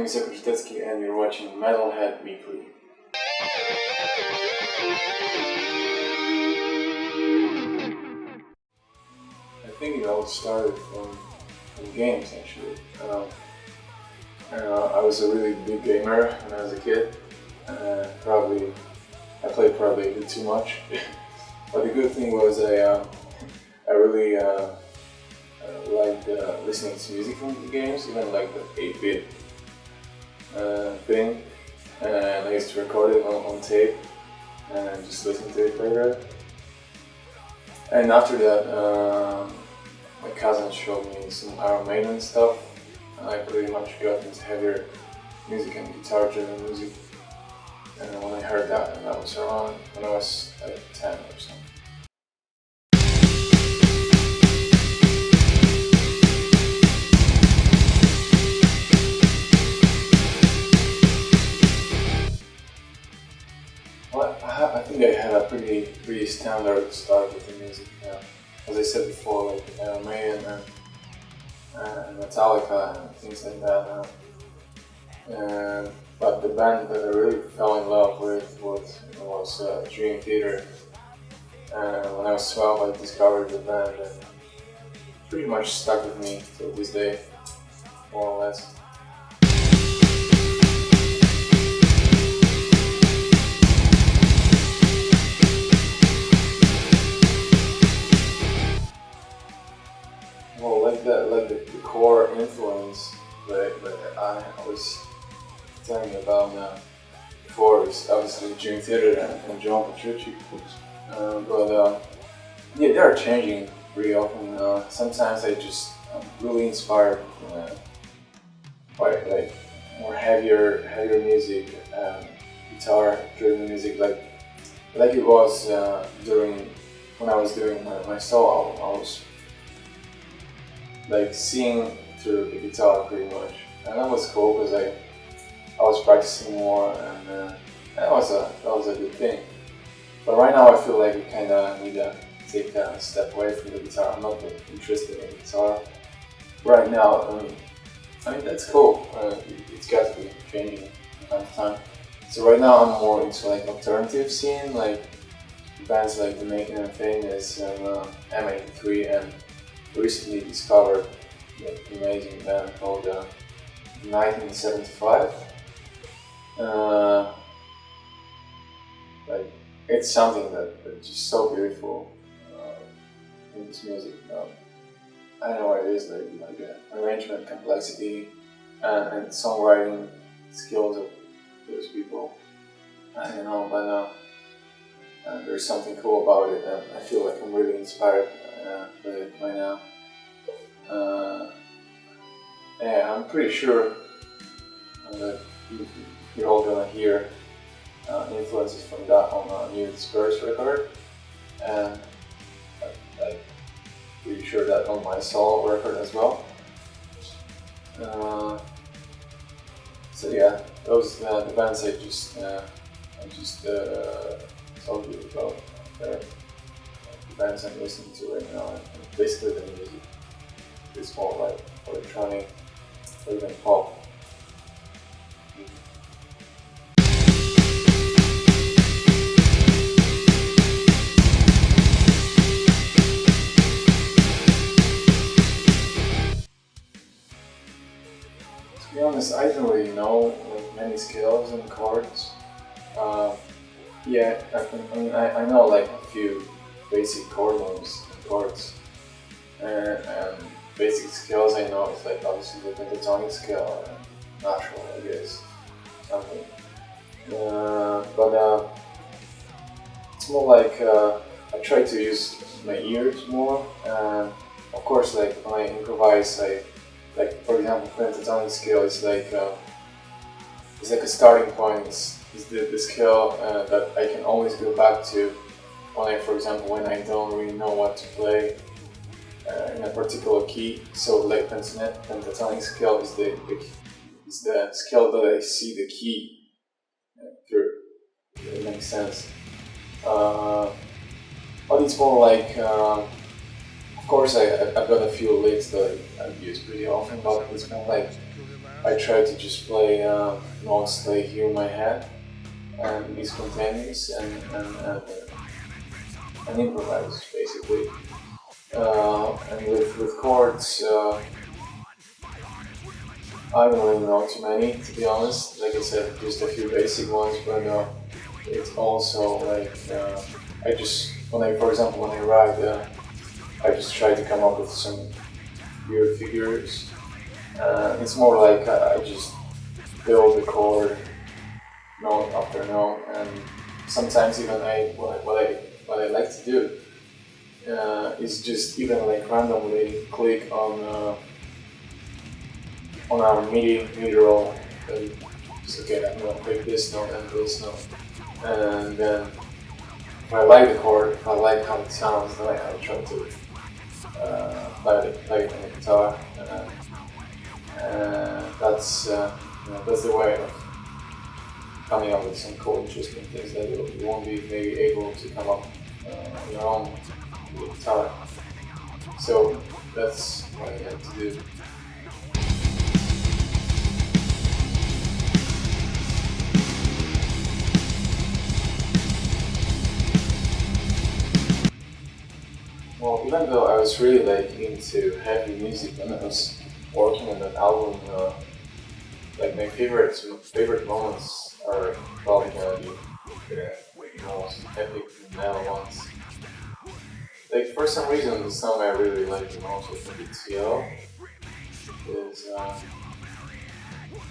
is Jakub Zytecki and you're watching Metalhead Weekly. I think it all started from games actually. I was a really big gamer when I was a kid. I played a bit too much. But the good thing was I really liked listening to music from the games, even like the 8-bit thing. And I used to record it on tape and just listen to it later. And after that, my cousin showed me some Iron Maiden stuff, and I pretty much got into heavier music and guitar-driven music. And when I heard that, and that was around when I was like 10 or something. Well, I think I had a pretty standard start with the music. As I said before, like Iron Maiden and Metallica and things like that. But the band that I really fell in love with was Dream Theater. When I was 12, I discovered the band and pretty much stuck with me till this day, more or less. Well, like the core influence that I was telling you about before is obviously Dream Theater and John Petrucci. But yeah, they are changing pretty often. Sometimes I'm really inspired by like more heavier music, guitar-driven music, like it was during when I was doing my solo album. I was like seeing through the guitar pretty much, and that was cool because I was practicing more, and that was a good thing. But right now I feel like I kind of need to take a step away from the guitar. I'm not really interested in the guitar right now. I mean that's cool. It's got to be changing from time to time. So right now I'm more into like alternative scene, like bands like The Making and Famous and M83, and recently discovered an amazing band called 1975. Like it's something that's just so beautiful in this music. I don't know what it is, like arrangement complexity and songwriting skills of those people. I don't know, but there's something cool about it, and I feel like I'm really inspired with it right now. Yeah, I'm pretty sure that you're all gonna hear influences from that on New Disperse record, and I'm pretty sure that on my solo record as well. So yeah, those the bands I just told you about. They're the bands I'm listening to right now, and basically the music is more like electronic or even pop. To be honest, I don't really know like many scales and chords. Yeah, I know like a few basic chord names and chords, and basic scales I know is like obviously the pentatonic scale and natural, I guess, something. But it's more like I try to use my ears more, and of course like when I improvise, like for example pentatonic scale is like a starting point. It's the scale that I can always go back to when I don't really know what to play in a particular key. So like pentatonic scale is the scale that I see the key through. It makes sense. But it's more like, of course I've got a few licks that I use pretty often, but it's more like I try to just play notes like here in my head and these continues and improvise basically. And with chords, I don't really know too many, to be honest. Like I said, just a few basic ones, but it's also like I just for example, when I write, I just try to come up with some weird figures. It's more like I just build the chord note after note, and sometimes even what I like to do is just even like randomly click on a MIDI roll and just okay, I'm gonna click this note and this note, and then if I like the chord, if I like how it sounds, then I try to play it on the guitar, and that's the way of coming up with some cool, interesting things that you won't be maybe able to come up on your own with the guitar. So that's what I like to do. Well, even though I was really like into heavy music when I was working on that album, like my favorite moments are probably gonna be the most epic metal ones. Like for some reason, the song I really like the most, I think it's Yellow, is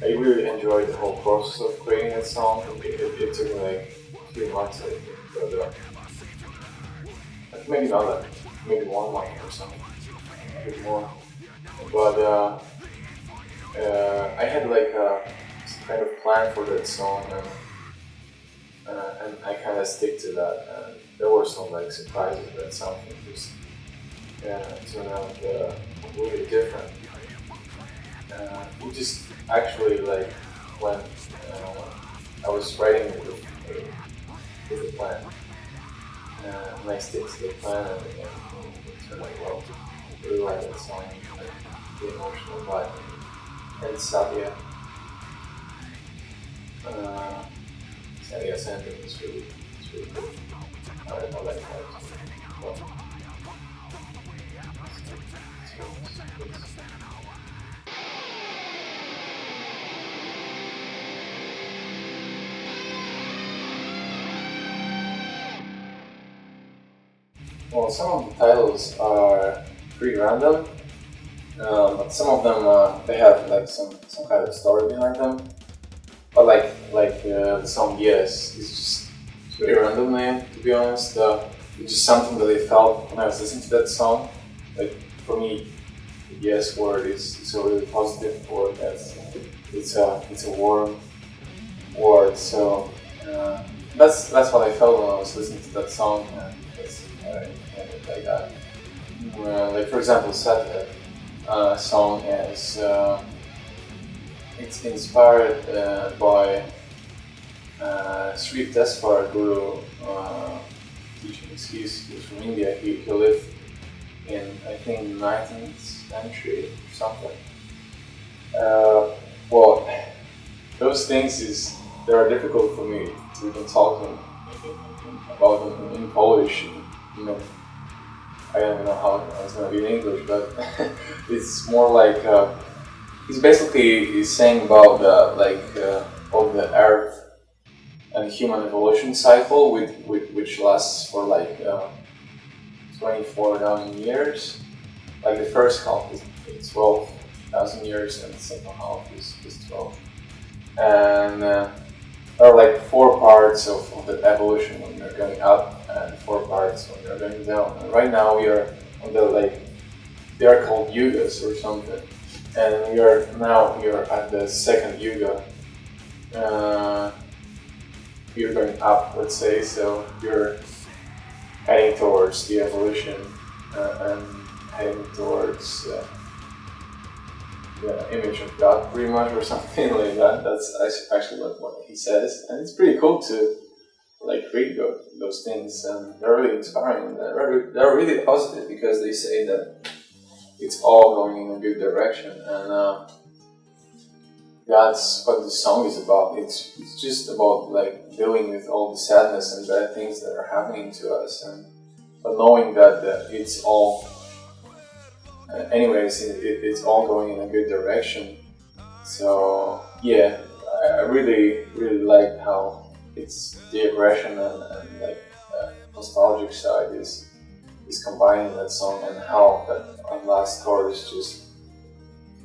I really enjoyed the whole process of creating that song. It took me like a few months, I think, but maybe not that, maybe 1 month or something, a bit more. But I had like some kind of plan for that song, and I kind of stick to that. And there were some like surprises that something just turned out really different. We just actually like when I was writing with the plan, and I stick to the plan, and it turned out well. I really like that song, like, the emotional vibe, and Savia. Savia's ending is really cool. I like that. Well, well, some of the titles are pretty random, but some of them they have like some kind of story behind them. But like the song Yes is just pretty random name, to be honest. It's just something that I felt when I was listening to that song. Like for me, the Yes word is a really positive word. It's a warm word. So that's what I felt when I was listening to that song, and that's why I ended like that. Like for example, Metalhead song is it's inspired by Sri Tesfar Guru teaching. He's from India. He lived in I think 19th century or something. Well, those things they are difficult for me to even talk about them in Polish. You know, I don't know how it's gonna be in English, but it's more like he's saying about of the Earth and human evolution cycle, which lasts for like 24,000 years. Like the first half is 12,000 years, and the second half is 12. And there are like 4 parts of the evolution when you're going up, and 4 parts when you're going down. And right now we are on they are called yugas or something, and we are at the second yuga. You're going up, let's say, so you're heading towards the evolution and heading towards the image of God, pretty much, or something like that. That's actually what he says, and it's pretty cool to like read those things, and they're really inspiring. They're really positive because they say that it's all going in a good direction, and that's what the song is about. It's just about like dealing with all the sadness and bad things that are happening to us, and but knowing that it's all, anyways, it's all going in a good direction. So yeah, I really like how it's the aggression and like nostalgic side is combined in that song, and how that last chorus just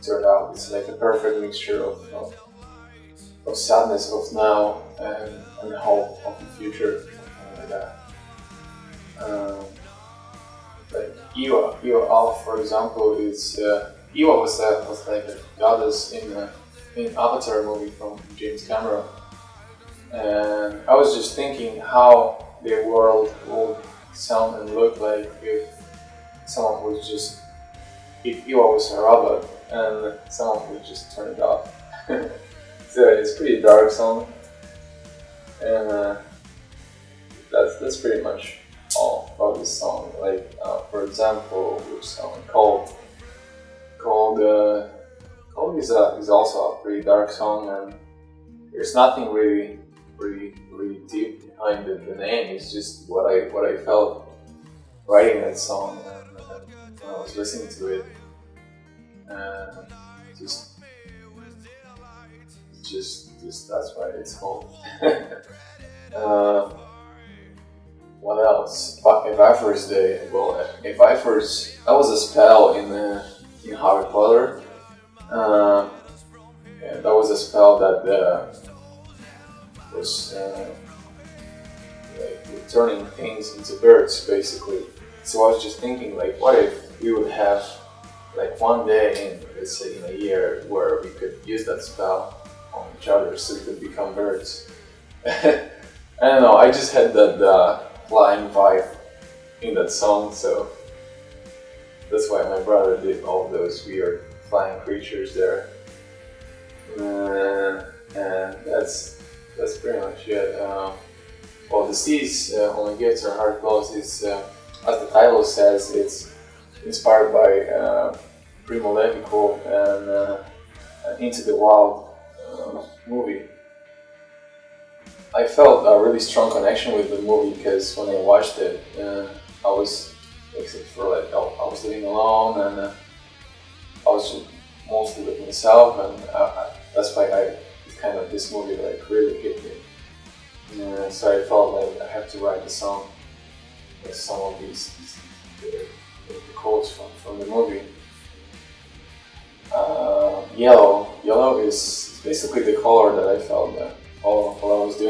turned out. It's like a perfect mixture of sadness of now and hope of the future, something like that. Like Eva Alf, for example, is Eva was like a goddess in Avatar movie from James Cameron, and I was just thinking how the world would sound and look like if someone was just, if Eva was a robot and someone would just turn it off. So it's a pretty dark song, and that's pretty much all about this song. Like for example, which song called is also a pretty dark song, and there's nothing really deep behind the name. It's just what I felt writing that song and when I was listening to it, and just that's why it's called. What else? Evapor's Day. Well, Evapor's, that was a spell in Harry Potter. Yeah, that was a spell that was like turning things into birds, basically. So I was just thinking, like, what if we would have like one day in, let's say, in a year where we could use that spell on each other so we could become birds. I don't know, I just had that flying vibe in that song, so that's why my brother did all those weird flying creatures there. And that's pretty much it. Well, the seas only gets our heart close is, as the title says, it's inspired by Primo Levico and Into the Wild movie. I felt a really strong connection with the movie because when I watched it, I was, except for like, I was living alone, and I was just mostly with myself, and that's why this movie like really hit me. So I felt like I had to write a song, like some of these the quotes from the movie. Yellow is basically the color that I felt while I was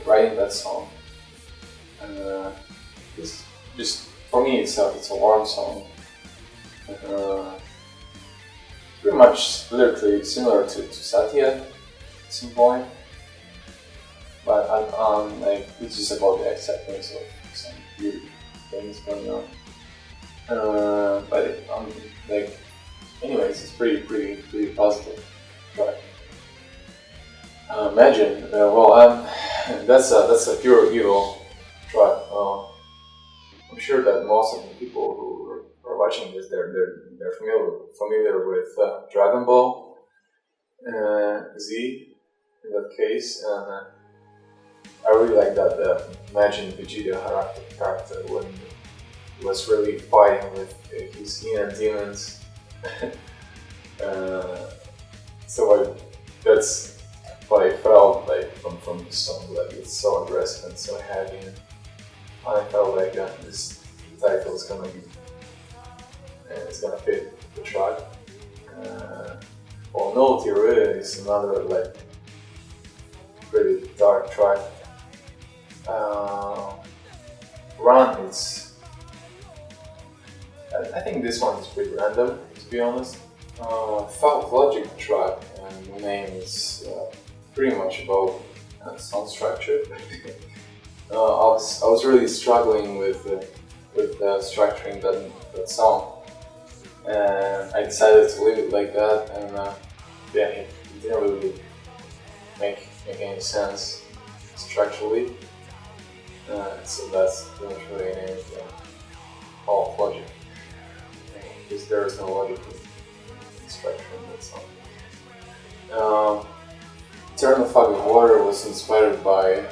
writing that song. It's just, for me, it's a warm song. Pretty much lyrically similar to Satya at some point, but like it's just about the acceptance of some weird things going on. But like, anyways, it's pretty positive. But Imagine, that's a pure evil track. I'm sure that most of the people who are watching this, they're familiar with Dragon Ball Z in that case, and I really like that Imagine Vegeta character when he was really fighting with his inner demons. That's what I felt like from the song. Like, it's so aggressive and so heavy, and I felt like this title is gonna be, it's gonna fit the track. No Theory is another like pretty dark track. Run, I think this one is pretty random, to be honest. Felt Logic track, and the name is pretty much about song structure. I was really struggling with structuring that song, and I decided to leave it like that, and it didn't really make any sense structurally, so that's eventually named Felt Logic, because there is no logic in structure in that song. Um, Turn of Fucking Water was inspired by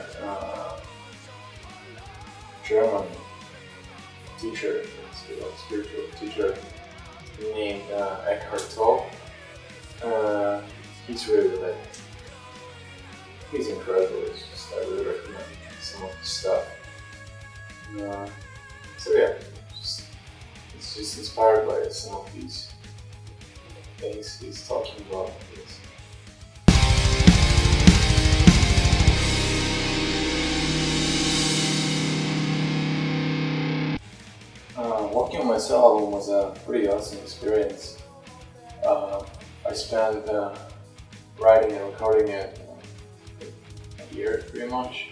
German teacher, spiritual teacher named Eckhart Tolle. He's really like, he's incredible. It's just, I really recommend some of his stuff. So yeah, it's just inspired by some of these things he's talking about. Working on my solo album was a pretty awesome experience. I spent writing and recording it a year pretty much,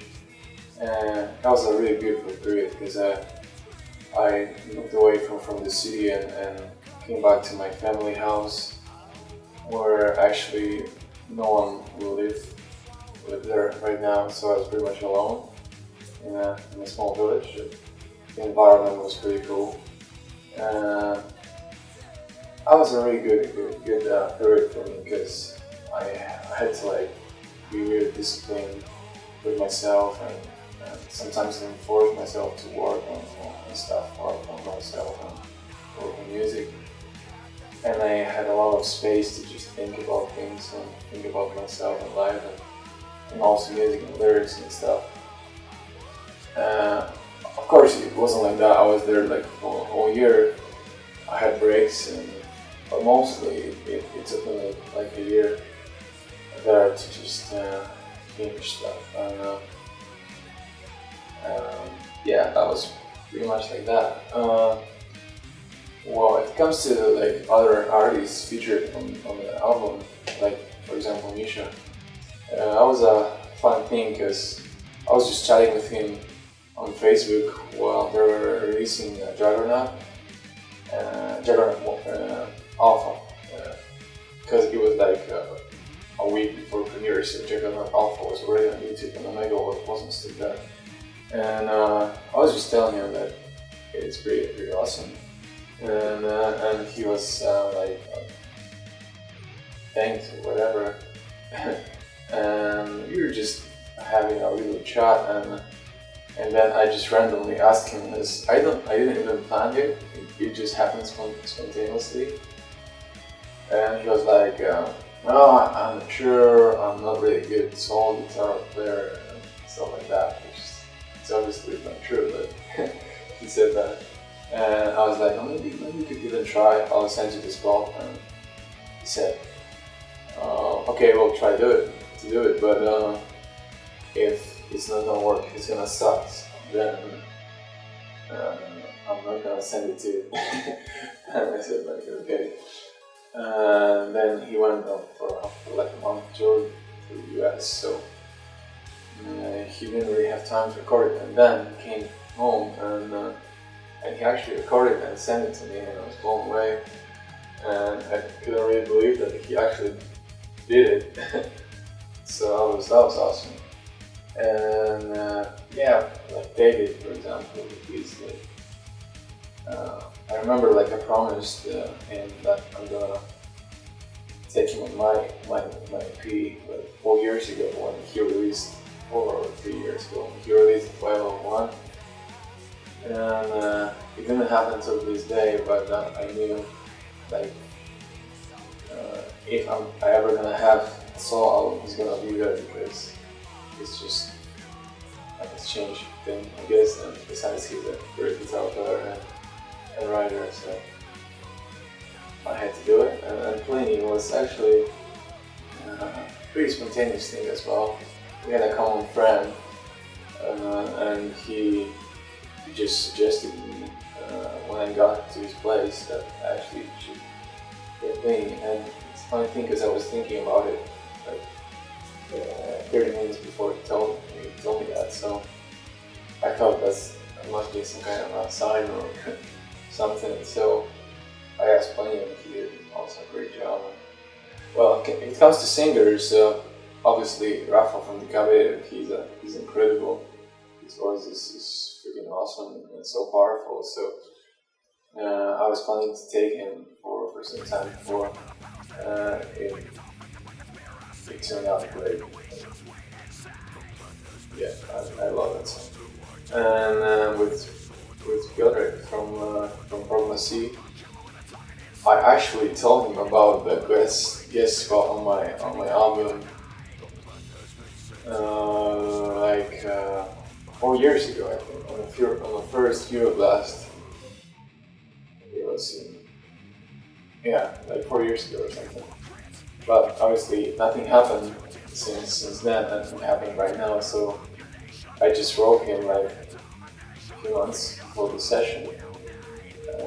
and that was a really beautiful period because I moved away from the city and came back to my family house where actually no one will live there right now, so I was pretty much alone in a small village. The environment was pretty cool. That was a really good period for me because I had to like be really disciplined with myself and sometimes even force myself to work on stuff, work on myself and work on music. And I had a lot of space to just think about things and think about myself and life and also music and lyrics and stuff. Of course, it wasn't like that. I was there like for a whole year. I had breaks, but mostly it took me like a year there to just finish stuff. Yeah, that was pretty much like that. Well, it comes to like other artists featured on the album, like for example Misha. That was a fun thing because I was just chatting with him on Facebook while they were releasing Juggernaut Alpha, because it was like a week before premiere, so Juggernaut Alpha was already on YouTube and Omega wasn't still there. And I was just telling him that it's pretty awesome, and he was like, thanks or whatever, and we were just having a little chat and then I just randomly asked him this. I didn't even plan it. It just happened spontaneously. And he was like, "No, I'm not sure. I'm not really good solo guitar player and stuff like that." Which is obviously not true, but he said that. And I was like, "Oh, maybe you could give it a try. I'll send you this ball." And he said, "Okay, we'll try to do it, but if it's not gonna work, it's gonna suck, then I'm not gonna send it to you." And I said like, okay. Then he went up for like a month tour to the US, so he didn't really have time to record it, and then he came home and he actually recorded it and sent it to me, and I was blown away, and I couldn't really believe that he actually did it. So that was awesome. And yeah, like David, for example, he's like, I remember like I promised him that I'm gonna take him on my EP like 4 years ago when he released, 4 or 3 years ago, when he released 501. And it didn't happen until this day, but I knew like if I ever gonna have a solo album, it's gonna be there because it's just an exchange thing, I guess, and besides he's a great guitar player and writer, so I had to do it. And playing was actually a pretty spontaneous thing as well. We had a common friend, and he just suggested me when I got to his place that I actually should get playing. And it's a funny thing because I was thinking about it like 30 minutes before he told me that, so I thought that must be some kind of a sign or something. So I asked Plenty and he did also a great job. Well, if it comes to singers, obviously Rafa from the Cabe, he's incredible. His voice is freaking awesome and so powerful. So I was planning to take him for some time before. it turned out great. Yeah, I love it. And with Piotr from Problem C, I actually told him about the guest spot on my album like 4 years ago, I think, on the first Euroblast. It was like 4 years ago or something. But obviously nothing happened since then. Nothing happened right now. So I just wrote him like a few months before the session.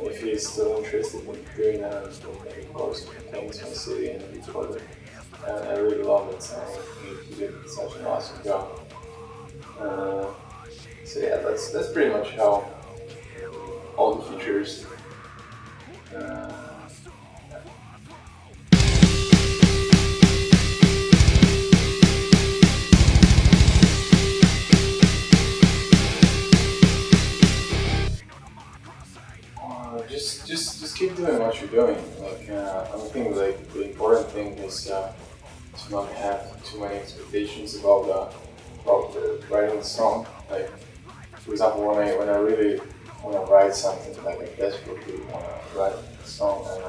If he's still interested in doing that, of course, he came to my city and recorded. And I really love it. He did such an awesome job. So yeah, that's pretty much how all the features. Just keep doing what you're doing. Like I think like the important thing is to not have too many expectations about the writing the song. Like for example, when I really want to write something, like I desperately want to write a song, and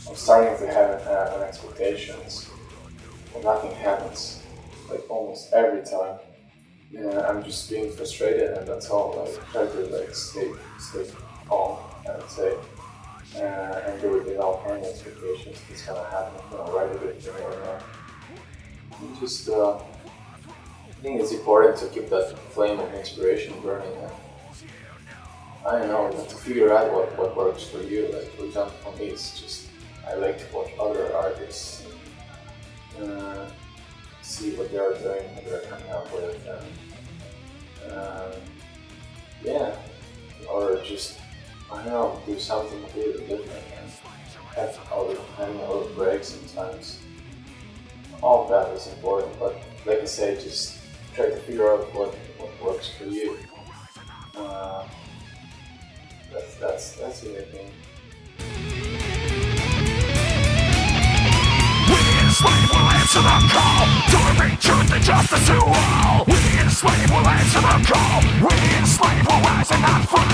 I'm starting to have an expectations, and nothing happens. Like almost every time, I'm just being frustrated, and that's all. Like try to like stay calm, I would say, and do it without any expectations. It's gonna happen. I'm gonna write a good thing or not. And just I think it's important to keep that flame of inspiration burning. And I don't know, to figure out what works for you. Like for example, for me, it's just I like to watch other artists, and see what they're doing, what they're coming up with, and yeah, or just I don't know, do something completely different and having other breaks sometimes. All of that is important, but like I say, just try to figure out what works for you. That's it, I think. We the enslaved will answer the call to bring truth and justice to all. We the enslaved will answer the call. We the enslaved will rise and not fall.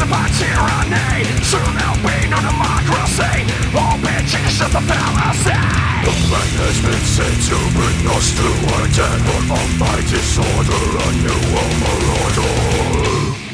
By tyranny, soon there'll be no democracy. All bitches just a fallacy. The plan has been set to bring us to a dead, but on my disorder, a new world order.